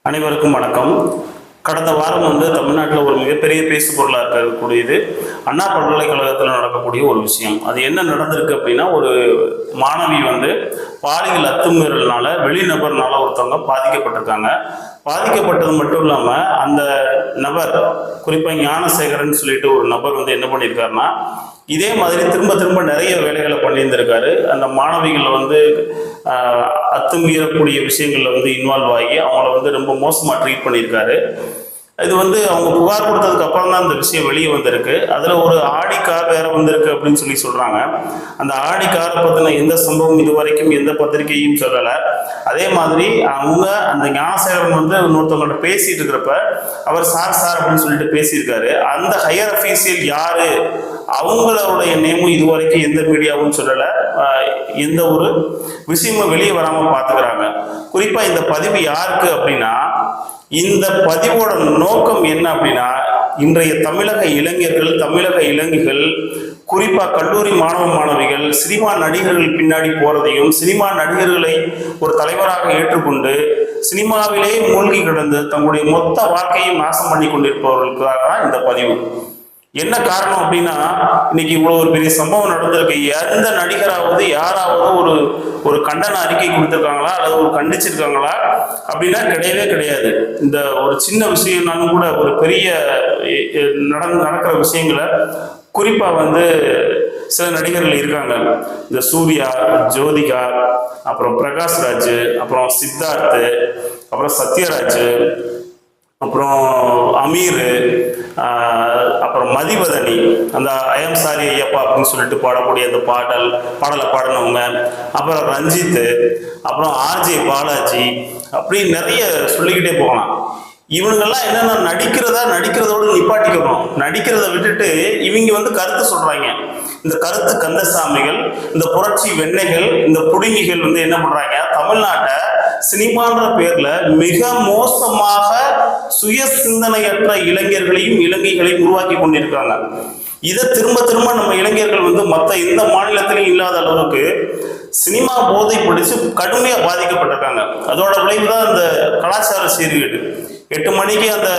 அனைவருக்கும் வணக்கம். கடந்த வாரம் தமிழ்நாட்டில் ஒரு மிகப்பெரிய பேசு பொருளாக இருக்கக்கூடியது அண்ணா பல்கலைக்கழகத்தில் நடக்கக்கூடிய ஒரு விஷயம். அது என்ன நடந்திருக்கு அப்படின்னா, ஒரு மாணவி பாலியல் அத்துமீறல்னால வெளிநபர்னால ஒருத்தவங்க பாதிக்கப்பட்டிருக்காங்க. பாதிக்கப்பட்டது மட்டும் இல்லாமல் அந்த நபர், குறிப்பாக ஞானசேகரன் சொல்லிட்டு ஒரு நபர் என்ன பண்ணியிருக்காருன்னா, இதே மாதிரி திரும்ப திரும்ப நிறைய வேலைகளை பண்ணியிருந்திருக்காரு. அந்த மாணவிகள் அத்துமீறக்கூடிய விஷயங்களில் இன்வால்வ் ஆகி அவங்கள ரொம்ப மோசமாக ட்ரீட் பண்ணியிருக்காரு. இது அவங்க புகார் கொடுத்ததுக்கு அப்புறம் தான் இந்த விஷயம் வெளியே வந்திருக்கு. அதில் ஒரு ஆடி கார் வேற வந்திருக்கு அப்படின்னு சொல்கிறாங்க. அந்த ஆடி காரை பற்றின எந்த சம்பவம் இது வரைக்கும் எந்த பத்திரிகையும் சொல்லலை. அதே மாதிரி அந்த ஞானசேகரன் இன்னொருத்தவங்கள்ட்ட பேசிட்டு இருக்கிறப்ப அவர் சார் அப்படின்னு சொல்லிட்டு பேசியிருக்காரு. அந்த ஹையர் அஃபீஷியல் யாரு, அவங்களுடைய நேமும் இது வரைக்கும் எந்த மீடியாவும் சொல்லலை. எந்த ஒரு விஷயமும் வெளியே வராமல் பார்த்துக்கிறாங்க. குறிப்பாக இந்த பதிவு யாருக்கு அப்படின்னா, இந்த பதிவோட நோக்கம் என்ன அப்படின்னா, இன்றைய தமிழக இளைஞர்கள், தமிழக இளைஞர்கள், குறிப்பாக கல்லூரி மாணவ மாணவிகள் சினிமா நடிகர்கள் பின்னாடி போறதையும், சினிமா நடிகர்களை ஒரு தலைவராக ஏற்றுக்கொண்டு சினிமாவிலே மூழ்கி கிடந்து தங்களுடைய மொத்த வாழ்க்கையும் நாசம் பண்ணி கொண்டிருப்பவர்களுக்காக தான் இந்த பதிவு. என்ன காரணம் அப்படின்னா, இன்னைக்கு இவ்வளவு ஒரு பெரிய சம்பவம் நடந்திருக்கு. எந்த நடிகராவது யாராவது ஒரு கண்டன அறிக்கை கொடுத்துருக்காங்களா அல்லது ஒரு கண்டிச்சிருக்காங்களா அப்படின்னா கிடையவே கிடையாது. இந்த ஒரு சின்ன விஷயம்னாலும் கூட ஒரு பெரிய நடக்கிற விஷயங்களை குறிப்பா சில நடிகர்கள் இருக்காங்க. இந்த சூர்யா, ஜோதிகா, அப்புறம் பிரகாஷ்ராஜ், அப்புறம் சித்தார்த், அப்புறம் சத்யராஜ், அப்புறம் அமீர், அப்புறம் மதிவதனி, அந்த ஐஎம் சாரி ஐயப்பா அப்படின்னு சொல்லிட்டு பாடக்கூடிய அந்த பாடலை பாடினவங்க, அப்புறம் ரஞ்சித், அப்புறம் ஆர்ஜே பாலாஜி, அப்படி நிறைய சொல்லிக்கிட்டே போகலாம். இவனுங்கெல்லாம் என்னன்னா நடிக்கிறதோடு நிப்பாட்டிக்கணும். நடிக்கிறத விட்டுட்டு இவங்க கருத்து சொல்றாங்க. இந்த கருத்து கந்தசாமிகள், இந்த புரட்சி வெண்ணைகள், இந்த புடுங்கிகள் என்ன பண்றாங்க, தமிழ்நாட்டை சினிமான்ற பேர்ல மிக மோசமாக சுய சிந்தனையற்ற இளைஞர்களையும் இளைஞர்களையும் உருவாக்கி கொண்டிருக்காங்க. இதை திரும்ப திரும்ப நம்ம இளைஞர்கள் மற்ற எந்த மாநிலத்திலையும் இல்லாத அளவுக்கு சினிமா போதை பிடிச்சு கடுமையா பாதிக்கப்பட்டிருக்காங்க. அதோட விளைவு தான் இந்த கலாச்சார சீர்கேடு. 8 மணிக்கு அந்த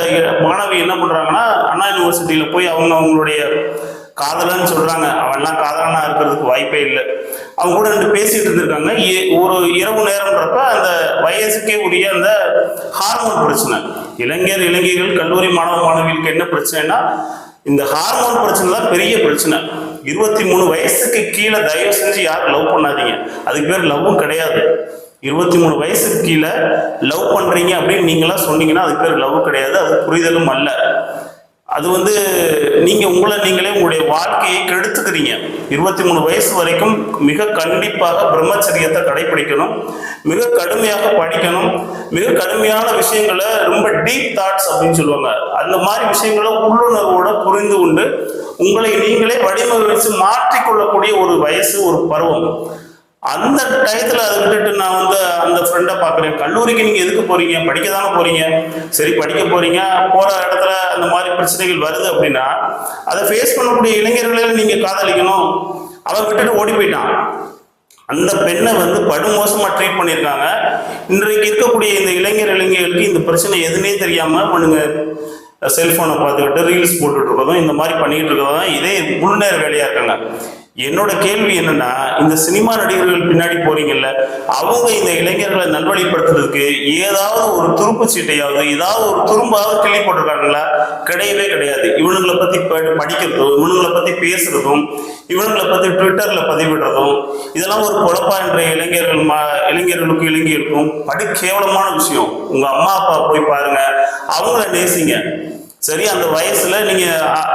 மாணவி என்ன பண்றாங்கன்னா, அண்ணா யூனிவர்சிட்டியில போய் அவங்களுடைய காதலன்னு சொல்றாங்க. அவன்லாம் காதலனா இருக்கிறதுக்கு வாய்ப்பே இல்லை. அவங்க கூட பேசிட்டு இருந்திருக்காங்க. ஒரு இரவு நேரம்ன்றப்ப அந்த வயசுக்கே உரிய அந்த ஹார்மோன் பிரச்சனை. இளைஞர்கள், கல்லூரி மாணவ மாணவிகளுக்கு என்ன பிரச்சனைனா, இந்த ஹார்மோன் பிரச்சனை தான் பெரிய பிரச்சனை. 23 வயசுக்கு கீழே தயவு செஞ்சு யாரும் லவ் பண்ணாதீங்க. அதுக்கு பேர் லவ்வும் கிடையாது. 23 வயசுக்கு கீழே லவ் பண்றீங்க அப்படின்னு நீங்களா சொன்னீங்கன்னா அதுக்கு பேர் லவ் கிடையாது. அது புரிதலும் அல்ல. அது நீங்களே உங்களுடைய வாழ்க்கையை கெடுத்துக்கிறீங்க. 23 வயசு வரைக்கும் மிக கண்டிப்பாக பிரம்மச்சரியத்தை கடைபிடிக்கணும், மிக கடுமையாக படிக்கணும், மிக கடுமையான விஷயங்களை, ரொம்ப டீப் தாட்ஸ் அப்படின்னு சொல்லுவாங்க, அந்த மாதிரி விஷயங்களை உள்ளுணர்வோட புரிந்து கொண்டு உங்களை நீங்களே வடிவமைச்சு மாற்றிக்கொள்ளக்கூடிய ஒரு வயசு, ஒரு பருவம். அந்த டயத்துல அதை விட்டுட்டு நான் அந்த ஃப்ரெண்டை பார்க்குறேன். கல்லூரிக்கு நீங்க எதுக்கு போறீங்க? படிக்க தானே போறீங்க. சரி, படிக்க போறீங்க, போற இடத்துல அந்த மாதிரி பிரச்சனைகள் வருது அப்படின்னா அதை ஃபேஸ் பண்ணக்கூடிய இளைஞர்களையும் நீங்க காதலிக்கணும். அவன் விட்டுட்டு ஓடி போயிட்டான். அந்த பெண்ணை படுமோசமா ட்ரீட் பண்ணியிருக்காங்க. இன்றைக்கு இருக்கக்கூடிய இந்த இளைஞர்களுக்கு இந்த பிரச்சனை எதுனே தெரியாம பண்ணுங்க, செல்போனை பார்த்துக்கிட்டு ரீல்ஸ் போட்டுட்டு இருக்கதும், இந்த மாதிரி பண்ணிக்கிட்டு இருக்கதும் இதே முன்னேற வேலையா இருக்காங்க. என்னோட கேள்வி என்னன்னா, இந்த சினிமா நடிகர்கள் பின்னாடி போறீங்கல்ல, அவங்க இந்த இளைஞர்களை நல்வழிப்படுத்துறதுக்கு ஏதாவது ஒரு துருப்பு சீட்டையாவது, ஏதாவது ஒரு துரும்பாவது கிள்ளி போட்டிருக்காங்களா? கிடையவே கிடையாது. இவனுங்களை பத்தி படிக்கிறதும், இவனுங்களை பத்தி பேசுறதும், இவனுங்களை பத்தி ட்விட்டர்ல பதிவிடுறதும், இதெல்லாம் ஒரு பொழப்பா என்ற இளைஞர்களுக்கும் இளைஞருக்கும் படு கேவலமான விஷயம். உங்க அம்மா அப்பா போய் பாருங்க, அவங்கள நேசிங்க. சரி, அந்த வயசுல நீங்க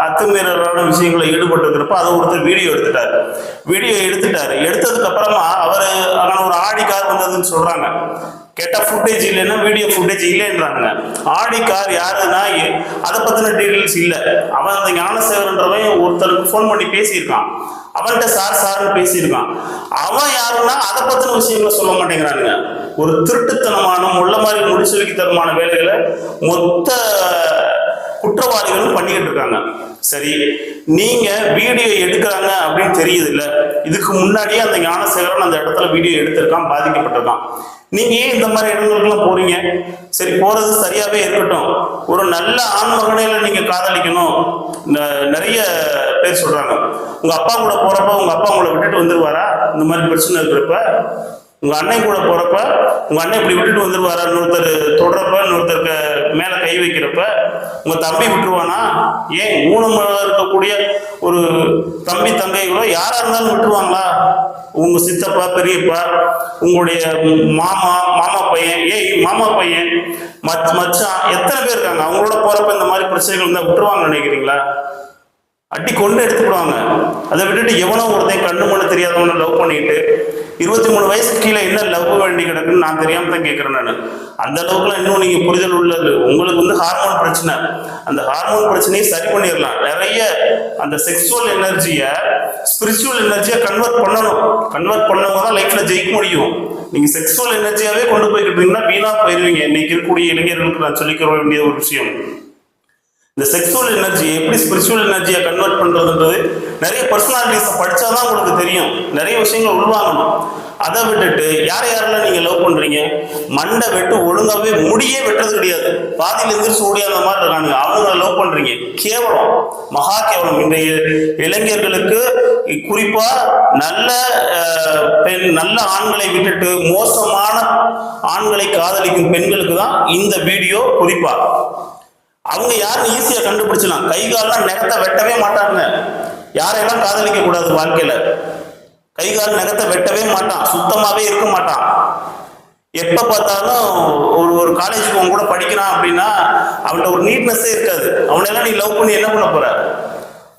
அத்துமீறலான விஷயங்களை ஈடுபட்டு இருக்கிறப்ப அதை ஒருத்தர் வீடியோ எடுத்துட்டாரு. எடுத்ததுக்கு அப்புறமா அவன் ஒரு ஆடி கார் வந்ததுன்னு சொல்றாங்க. கேட்டா ஃபுட்டேஜ் இல்லைன்னா, வீடியோ ஃபுட்டேஜ் இல்லைன்றாங்க. ஆடி கார் யாருன்னா அதை பத்தின டீட்டெயில்ஸ் இல்லை. அவன் அந்த ஞானசேகரன்றவன் ஒருத்தருக்கு ஃபோன் பண்ணி பேசியிருக்கான். அவன்கிட்ட சார்னு பேசியிருக்கான். அவன் யாருன்னா அதை பத்தின விஷயங்களை சொல்ல மாட்டேங்கிறானுங்க. ஒரு திருட்டுத்தனமான முள்ள மாதிரி முடிச்சொலித்தனமான வேலைகளை மொத்த குற்றவாளிகளும் பண்ணிக்கிட்டு இருக்காங்க. சரி, நீங்க வீடியோ எடுக்கிறாங்க அப்படின்னு தெரியுது இல்ல, இதுக்கு முன்னாடியே அந்த ஞானசேகரன் அந்த இடத்துல வீடியோ எடுத்திருக்கான், பாதிக்கப்பட்டிருக்கான். நீங்க ஏன் இந்த மாதிரி இடங்களுக்குலாம் போறீங்க? சரி, போறது சரியாவே இருக்கட்டும். ஒரு நல்ல ஆண் மகனையில நீங்க காதலிக்கணும். நிறைய பேர் சொல்றாங்க, உங்க அப்பா கூட போறப்ப உங்க அப்பா உங்களை விட்டுட்டு வந்துருவாரா? இந்த மாதிரி பிரச்சனை இருக்கிறப்ப உங்க அண்ணன் கூட போறப்ப உங்க அண்ணன் இப்படி விட்டுட்டு வந்துருவாரா? இன்னொருத்தர் தொடரப்ப, இன்னொருத்தருக்கு மேல கை வைக்கிறப்ப உங்க தம்பி விட்டுருவானா? ஏன் ஊனமா இருக்கக்கூடிய ஒரு தம்பி தங்கைகளோ யாரா இருந்தாலும் விட்டுருவாங்களா? உங்க சித்தப்பா, பெரியப்பா, உங்களுடைய மாமா பையன், மாமா பையன், மச்சான், எத்தனை பேர் இருக்காங்க, அவங்களோட போறப்ப இந்த மாதிரி பிரச்சனைகள் இருந்தா விட்டுருவாங்க நினைக்கிறீங்களா? அட்டி கொண்டு எடுத்துக்கிடுவாங்க. அதை விட்டுட்டு எவனோ ஒருத்தையும் கண்ணு மண்ணு தெரியாதவனை லவ் பண்ணிட்டு 23 வயசுக்கு கீழே என்ன லவ் வேண்டி கிடக்குன்னு நான் தெரியாம தான் கேட்கிறேன். நான் அந்த அளவுக்குலாம் இன்னும் நீங்க புரிதல் உள்ளது. உங்களுக்கு வந்து ஹார்மோன் பிரச்சனை, அந்த ஹார்மோன் பிரச்சனையை சரி பண்ணிடலாம். நிறைய அந்த செக்ஸுவல் எனர்ஜியை ஸ்பிரிச்சுவல் எனர்ஜியா கன்வெர்ட் பண்ணணும். கன்வெர்ட் பண்ணவங்க தான் லைஃப்ல ஜெயிக்க முடியும். நீங்க செக்ஸுவல் எனர்ஜியாவே கொண்டு போய்கிட்டீங்கன்னா வீணா போயிருவீங்க. இன்னைக்கு இருக்கக்கூடிய இளைஞர்களுக்கு நான் சொல்லிக்க வேண்டிய ஒரு விஷயம், இந்த செக்ஸுவல் எனர்ஜி எப்படி ஸ்பிரிச்சுவல் எனர்ஜியை கன்வெர்ட் பண்றதுன்றது நிறைய பர்சனாலிட்டிஸை படிச்சாதான் உங்களுக்கு தெரியும். நிறைய விஷயங்கள் உள்வாங்கணும். அதை விட்டுட்டு யாரெல்லாம் நீங்க லவ் பண்றீங்க, மண்டை வெட்டு ஒழுங்காவே முடியே வெட்டுறது கிடையாது, பாதியில எந்திரிச்சு ஓடியாத மாதிரி இருக்காங்க, அவங்க லவ் பண்றீங்க. கேவலம், மகா கேவலம். இன்றைய இளைஞர்களுக்கு குறிப்பா நல்ல நல்ல ஆண்களை விட்டுட்டு மோசமான ஆண்களை காதலிக்கும் பெண்களுக்கு தான் இந்த வீடியோ குறிப்பா. அவங்க யாருன்னு ஈஸியா கண்டுபிடிச்சலாம். கை காலெல்லாம் நகத்தை வெட்டவே மாட்டாங்க. யாரையெல்லாம் காதலிக்க கூடாது வாழ்க்கையில, கை கால் நகத்தை வெட்டவே மாட்டான், சுத்தமாவே இருக்க மாட்டான். எப்ப பார்த்தாலும் ஒரு காலேஜுக்கு அவன் கூட படிக்கிறான் அப்படின்னா அவன்கிட்ட ஒரு நீட்னஸே இருக்காது. அவனெல்லாம் நீ லவ் பண்ணி என்ன பண்ண போற?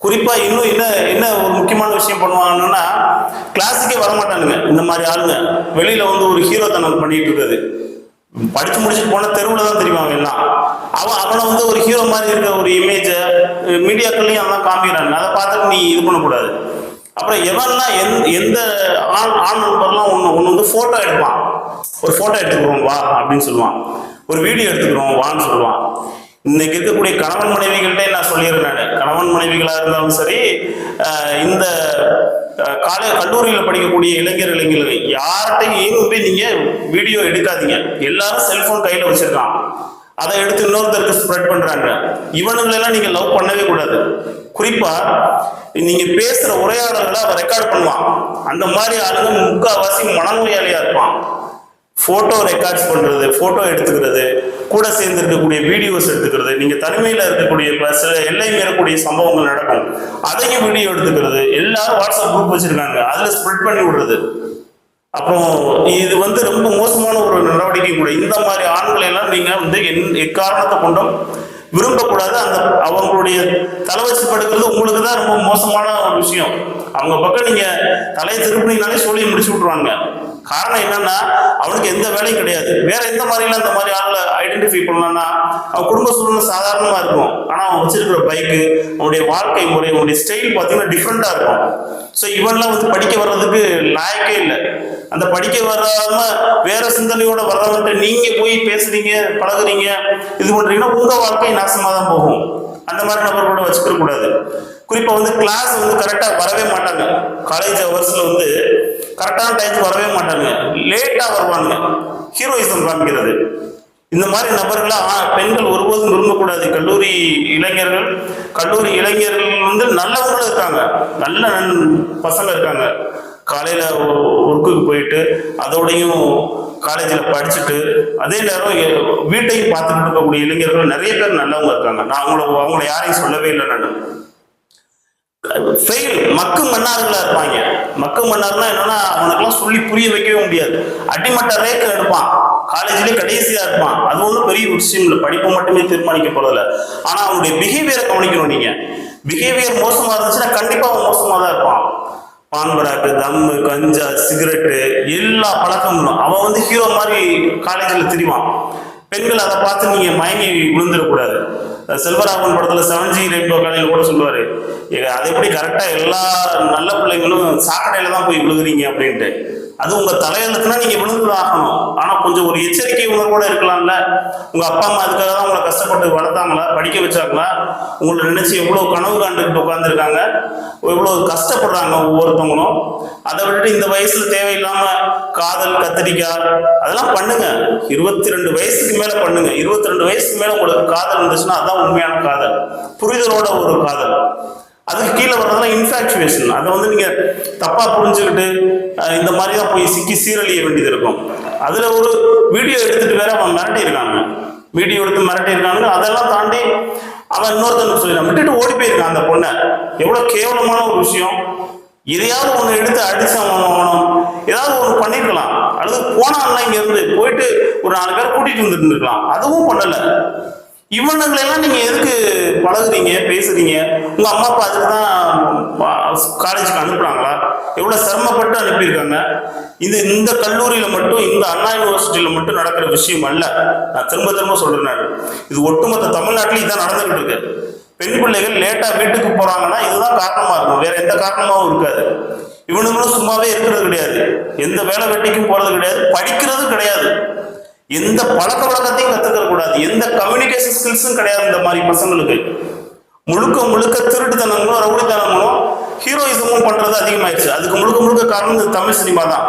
குறிப்பா இன்னும் என்ன ஒரு முக்கியமான விஷயம் பண்ணுவாங்கன்னா, கிளாஸுக்கே வரமாட்டானுங்க இந்த மாதிரி ஆளுங்க. வெளியில வந்து ஒரு ஹீரோ தனம் பண்ணிட்டு இருக்குது. படிச்சு முடிச்சுட்டு போன தெருவுல தான் தெரியும் எல்லாம். அவனை வந்து ஒரு ஹீரோ மாதிரி இருக்க ஒரு இமேஜ மீடியாக்கள்லையும் அவன் காமிக்கிறாங்க. அதை பார்த்துட்டு நீ இது பண்ணக்கூடாது. அப்புறம் எவன்லாம் எந்த ஆண் நண்பர்லாம் ஒன்று வந்து போட்டோ எடுப்பான். ஒரு போட்டோ எடுத்துக்கிறோம் வா அப்படின்னு சொல்லுவான், ஒரு வீடியோ எடுத்துக்கிறோம் வான்னு சொல்லுவான். இன்னைக்கு இருக்கக்கூடிய கணவன் மனைவிகள்கிட்ட நான் சொல்லிடுறேன், கணவன் மனைவிகளா இருந்தாலும் சரி, இந்த கல்லூரியில் படிக்கக்கூடிய இளைஞர்கள் யார்கிட்டையும் போய் நீங்க வீடியோ எடுக்காதீங்க. எல்லாரும் செல்போன் கையில வச்சிருக்கான், அதை எடுத்து இன்னொருத்தருக்கு ஸ்ப்ரெட் பண்றாங்க. இவனுங்களெல்லாம் நீங்க லவ் பண்ணவே கூடாது. குறிப்பா நீங்க பேசுற உரையாடல்களை அவன் ரெக்கார்ட் பண்ணுவான். அந்த மாதிரி ஆளுங்க முக்கால்வாசி மனநோயாளியா இருப்பான். போட்டோ ரெக்கார்ட்ஸ் பண்றது, போட்டோ எடுத்துக்கிறது, கூட சேர்ந்து இருக்கக்கூடிய வீடியோஸ் எடுத்துக்கிறது, நீங்க தனிமையில இருக்கக்கூடிய சில எல்லை மீறக்கூடிய சம்பவங்கள் நடக்கும், அதையும் வீடியோ எடுத்துக்கிறது. எல்லாரும் வாட்ஸ்அப் குரூப் வச்சிருக்காங்க, அதுல ஸ்ப்ரெட் பண்ணி விடுறது. அப்புறம் இது வந்து ரொம்ப மோசமான ஒரு நடவடிக்கை கூட. இந்த மாதிரி ஆண்களை எல்லாம் நீங்க வந்து எக்காரணத்தை கொண்டும் விரும்பக்கூடாது. அந்த அவங்களுடைய தலை வச்சு படுக்கிறது உங்களுக்கு தான் ரொம்ப மோசமான ஒரு விஷயம். அவங்க பக்கம் நீங்க தலையை திருப்பினீங்கனாலே சொல்லி முடிச்சு விட்டுருவாங்க. காரணம் என்னன்னா, அவனுக்கு எந்த வேலையும் கிடையாது. வேற எந்த மாதிரிலாம் இந்த மாதிரி ஆளுங்களை ஐடென்டிஃபை பண்ணலாம்னா, அவன் குடும்ப சூழ்நிலை சாதாரணமா இருக்கும், ஆனா அவன் வச்சிருக்கிற பைக்கு, அவனுடைய வாழ்க்கை முறை, அவனுடைய ஸ்டைல் பார்த்தீங்கன்னா டிஃப்ரெண்டா இருக்கும். ஸோ இவன்லாம் வந்து படிக்க வர்றதுக்கு லாயக்கே இல்லை. அந்த படிக்க வராம வேற சிந்தனையோட வர்றவங்க நீங்க போய் பேசுறீங்க, பழகுறீங்க, இது பண்றீங்கன்னா உங்க வாழ்க்கை நாசமா தான் போகும். அந்த மாதிரி நபர்களோட வச்சுக்க கூடாது. குறிப்பா வந்து கிளாஸ் வந்து கரெக்டா வரவே மாட்டாங்க. காலேஜ் ஹவர்ஸ்ல வந்து கரெக்டான டைத்துக்கு வரவே மாட்டாங்க, லேட்டா வருவாங்க, ஹீரோயிசம் காமிக்கிறது. இந்த மாதிரி நபர்களா பெண்கள் ஒருபோதும் விரும்பக்கூடாது. கல்லூரி இளைஞர்கள் வந்து நல்லவங்களும் இருக்காங்க, நல்ல பசங்க இருக்காங்க. காலையில ஒர்க்குக்கு போயிட்டு அதோடையும் காலேஜில் படிச்சுட்டு அதே நேரம் வீட்டையும் பார்த்துக்கிட்டு இருக்கக்கூடிய இளைஞர்கள் நிறைய பேர் நல்லவங்க இருக்காங்க. நான் அவங்கள யாரையும் சொல்லவே இல்லை. நான் ஃபெயில் மக்கு மன்னார்களா இருப்பாங்க. மக்கு மன்னார்னா என்னன்னா, அவனுக்கெல்லாம் சொல்லி புரிய வைக்கவே முடியாது. அடிமட்ட ரேக்க எடுப்பான், காலேஜ்லேயே கடைசியா இருப்பான். அது ஒன்றும் பெரிய விஷயம் இல்லை, படிப்பு மட்டுமே தீர்மானிக்க போறதில்ல. ஆனா அவனுடைய பிஹேவியரை கவனிக்கணும். நீங்க பிஹேவியர் மோசமா இருந்துச்சுன்னா கண்டிப்பா அவன் மோசமா தான் இருப்பான். பான்பராக்கு, தம்மு, கஞ்சா, சிகரெட்டு எல்லா பழக்கமும். அவன் வந்து ஹீரோ மாதிரி காலேஜில் திரிவான். பெண்கள் அதை பார்த்து நீங்க மயங்கி விழுந்துடக்கூடாது. செல்வராகவன் படத்துல 7G ரெயின்போ காலையில் கூட சொல்லுவாரு, அது எப்படி கரெக்டா எல்லா நல்ல பிள்ளைங்களும் சாக்கடையில தான் போய் விழுகுறீங்க அப்படின்ட்டு. அது உங்க தலையெழுத்துனா நீங்க விழுந்து ஆகணும். ஆனா கொஞ்சம் ஒரு எச்சரிக்கை உணர்வோட இருக்கலாம்ல. உங்க அப்பா அம்மா அதுக்காக தான் உங்களை கஷ்டப்பட்டு வளர்த்தாங்களா, படிக்க வச்சாங்களா, உங்களை நினைச்சு எவ்வளவு கனவு காண்டுகிட்டு உட்காந்துருக்காங்க, எவ்வளவு கஷ்டப்படுறாங்க ஒவ்வொருத்தவங்களும். அதை விட்டுட்டு இந்த வயசுல தேவையில்லாம காதல் கத்திரிக்காய் அதெல்லாம் பண்ணுங்க. 22 வயசுக்கு மேல பண்ணுங்க. 22 வயசுக்கு மேல உங்களுக்கு காதல் இருந்துச்சுன்னா அதான் உண்மையான காதல், புரிதலோட ஒரு காதல். அதுக்கு கீழே வர்றதுலாம் இன்ஃபாக்சுவேஷன். அதை வந்து நீங்க தப்பா புரிஞ்சுக்கிட்டு இந்த மாதிரி தான் போய் சிக்கி சீரழிய வேண்டியது இருக்கும். அதுல ஒரு வீடியோ எடுத்துட்டு வேற அவன் மிரட்டி இருக்காங்க, வீடியோ எடுத்து மிரட்டி இருக்காங்க. அதெல்லாம் தாண்டி அவன் இன்னொருத்தன் சொல்லி விட்டுட்டு ஓடி போயிருக்கான் அந்த பொண்ணை. எவ்வளவு கேவலமான ஒரு விஷயம். எதையாவது ஒன்று எடுத்து அடிச்சு அவன் ஏதாவது ஒன்று பண்ணிருக்கலாம், அல்லது போனான்லாம் இங்க இருந்து போயிட்டு ஒரு 4 பேர் கூட்டிட்டு வந்துட்டு இருந்திருக்கலாம். அதுவும் பண்ணல. இவனுங்களெல்லாம் நீங்க எதுக்கு பழகுறீங்க, பேசுறீங்க? உங்க அம்மா அப்பா அதுக்கு தான் காலேஜுக்கு அனுப்புறாங்களா? எவ்வளவு சிரமப்பட்டு அனுப்பியிருக்காங்க. இந்த கல்லூரியில மட்டும், இந்த அண்ணா யூனிவர்சிட்டியில மட்டும் நடக்கிற விஷயம் அல்ல. நான் திரும்ப திரும்ப சொல்றேன், இது ஒட்டுமொத்த தமிழ்நாட்டிலும் இதான் நடந்துகிட்டு இருக்கு. பெண் பிள்ளைகள் லேட்டா வீட்டுக்கு போறாங்கன்னா இதுதான் காரணமா இருக்கும், வேற எந்த காரணமாவும் இருக்காது. இவனுங்களும் சும்மாவே இருக்கிறது கிடையாது, எந்த வேலை வெட்டிக்கும் போறது கிடையாது, படிக்கிறதும் கிடையாது, எந்த பழக்க வழக்கத்தையும் கத்துக்க கூடாது, எந்த கம்யூனிகேஷன் ஸ்கில்ஸும் கிடையாது. இந்த மாதிரி பசங்களுக்கு முழுக்க முழுக்க திருட்டுத்தனங்களும் ரவுடித்தனங்களும் ஹீரோயிசமும் பண்றது அதிகமாயிடுச்சு. அதுக்கு முழுக்க முழுக்க காரணம் இந்த தமிழ் சினிமா தான்.